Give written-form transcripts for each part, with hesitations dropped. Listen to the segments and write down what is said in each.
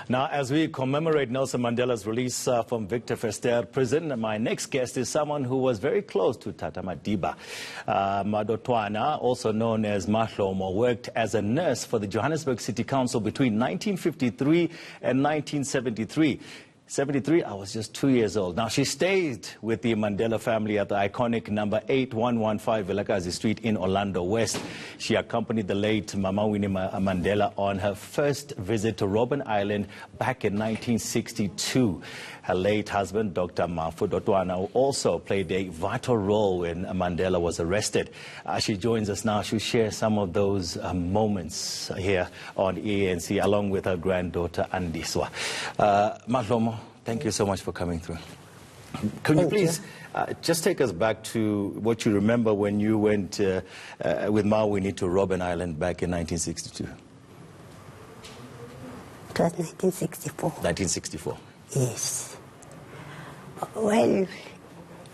Now, as we commemorate Nelson Mandela's release from Victor Verster prison, my next guest is someone who was very close to Tata Madiba. MaDotwana, also known as MaDlomo, worked as a nurse for the Johannesburg City Council between 1953 and 1973. I was just 2 years old. Now, she stayed with the Mandela family at the iconic number 8115 Vilakazi Street in Orlando West. She accompanied the late Mama Winnie Mandela on her first visit to Robben Island back in 1962. Her late husband, Dr. MaDotwana, also played a vital role when Mandela was arrested. She joins us now. She'll share some of those moments here on ANC, along with her granddaughter, Andiswa. MaDlomo, thank you so much for coming through. Can you please just take us back to what you remember when you went with Ma Winnie to Robben Island back in 1962? It was 1964. 1964. Yes. Well,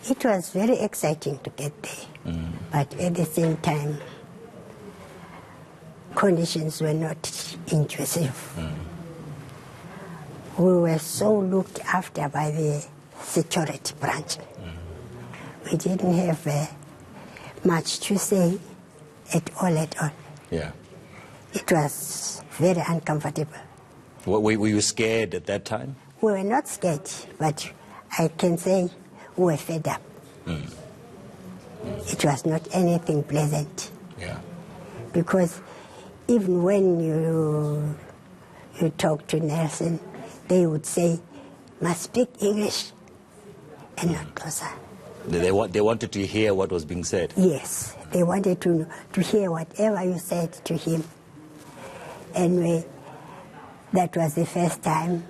it was very exciting to get there, but at the same time, conditions were not conducive. We were so looked after by the security branch. We didn't have much to say at all. Yeah. It was very uncomfortable. Were you scared at that time? We were not scared, but I can say we were fed up. It was not anything pleasant. Yeah. Because even when you talk to Nelson, they would say, must speak English and not Xhosa. They wanted to hear what was being said? Yes, they wanted to hear whatever you said to him. Anyway, that was the first time.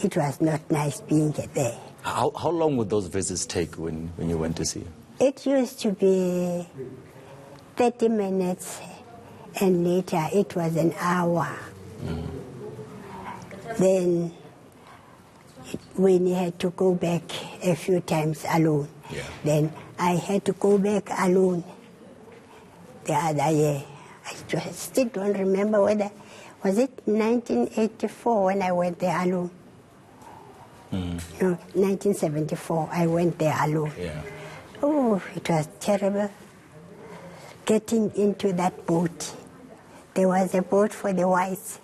It was not nice being there. How long would those visits take when you went to see him? It used to be 30 minutes, and later it was an hour. Then when he had to go back a few times alone. Yeah. Then I had to go back alone the other year. I still don't remember whether, was it 1984 when I went there alone? No, 1974, I went there alone. Yeah. Oh, it was terrible. Getting into that boat. There was a boat for the whites,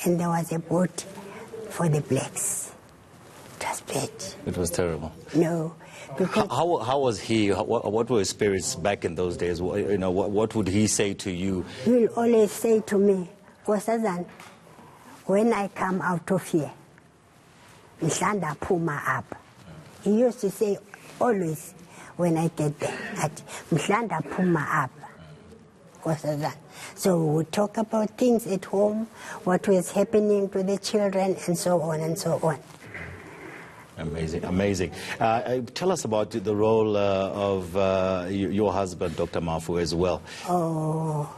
and there was a boat for the blacks. It was bad. It was terrible. No, because how was he? What were his spirits back in those days? What would he say to you? He will always say to me, Nkosazana, when I come out of here, Mhlanda phuma up. He used to say always when I get there, Mhlanda phuma up. Nkosazana. So we would talk about things at home, what was happening to the children, and so on and so on. Amazing, amazing. Tell us about the role of your husband, Dr. Mafu, as well. Oh,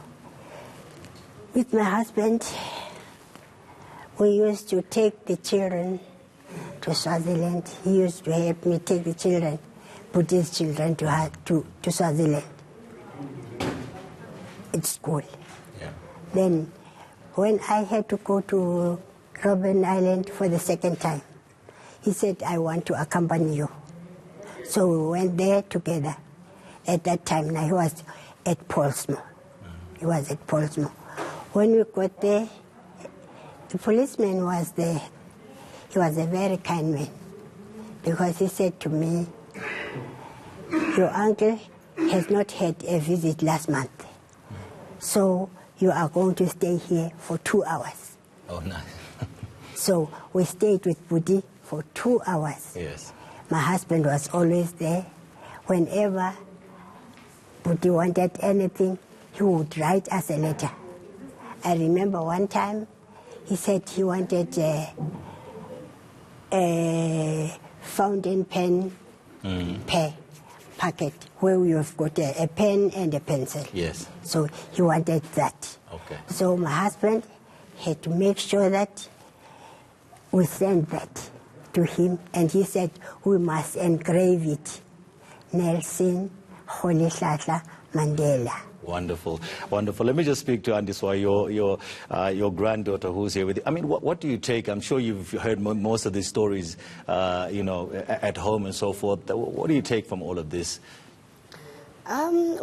with my husband, we used to take the children to Swaziland. He used to help me take the children, put his children to Swaziland at school. Yeah. Then, when I had to go to Robben Island for the second time, he said, I want to accompany you. So we went there together. At that time, now he was at Portsmouth. He was at Portsmouth. When we got there, the policeman was there. He was a very kind man, because he said to me, your uncle has not had a visit last month, so you are going to stay here for 2 hours. Oh, nice. So we stayed with Budi for 2 hours. Yes. My husband was always there. Whenever Budi wanted anything, he would write us a letter. I remember one time he said he wanted a fountain pen packet where we have got a pen and a pencil. Yes. So he wanted that. Okay. So my husband had to make sure that we sent that to him, and he said we must engrave it. Nelson Rolihlahla Mandela. Wonderful, wonderful. Let me just speak to Andiswa, your granddaughter who's here with you. I mean, what do you take? I'm sure you've heard most of these stories, you know, at home and so forth. What do you take from all of this? From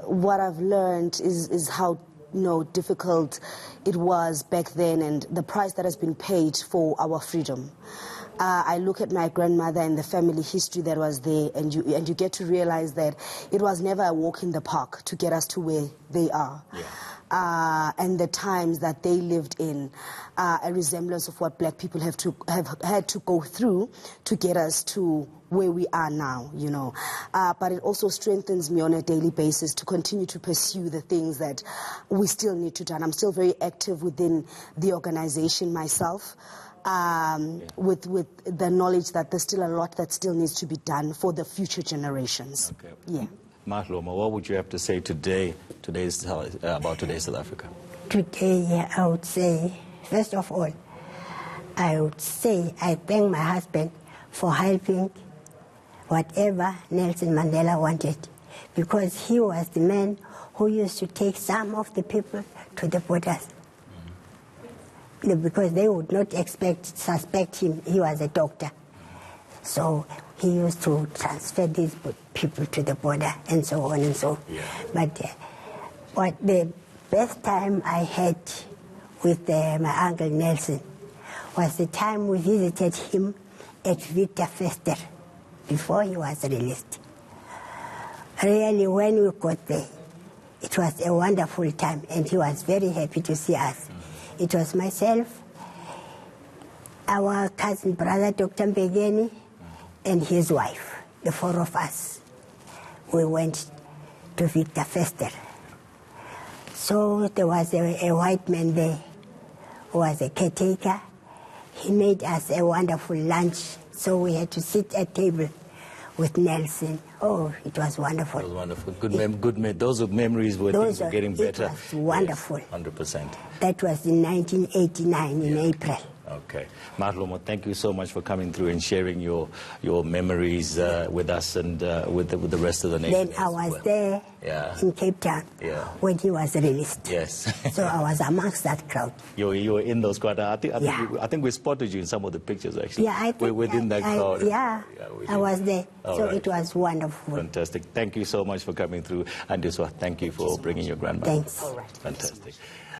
what I've learned is how difficult it was back then, and the price that has been paid for our freedom. I look at my grandmother and the family history that was there, and you get to realize that it was never a walk in the park to get us to where they are. Yeah. And the times that they lived in, a resemblance of what black people have had to go through to get us to where we are now, you know. But it also strengthens me on a daily basis to continue to pursue the things that we still need to do. And I'm still very active within the organization myself, with the knowledge that there's still a lot that still needs to be done for the future generations. Okay. Yeah. MaDlomo, what would you have to say about today's South Africa? Today, I would say, first of all, I would say I thank my husband for helping whatever Nelson Mandela wanted, because he was the man who used to take some of the people to the borders. Because they would not suspect him, he was a doctor. So he used to transfer these people to the border and so on and so on. Yeah. But what the best time I had with my Uncle Nelson was the time we visited him at Victor Fester before he was released. Really, when we got there, it was a wonderful time, and he was very happy to see us. It was myself, our cousin brother, Dr. Mbegeni, and his wife, the four of us. We went to Victor Fester. So there was a white man there who was a caretaker. He made us a wonderful lunch, so we had to sit at table with Nelson. Oh, it was wonderful. It was wonderful. Those are memories where things were getting better. It was wonderful. Yes, 100%. That was in 1989 in April. Okay. MaDlomo, thank you so much for coming through and sharing your memories with us and with the rest of the nation. Then I was there in Cape Town when he was released. Yes. So I was amongst that crowd. You were in those crowd. I think we spotted you in some of the pictures, actually. Yeah, I think within that crowd. I was there. So it was wonderful. Fantastic. Thank you so much for coming through. And Andiswa, thank you for bringing your grandmother. Thanks. All right. Fantastic.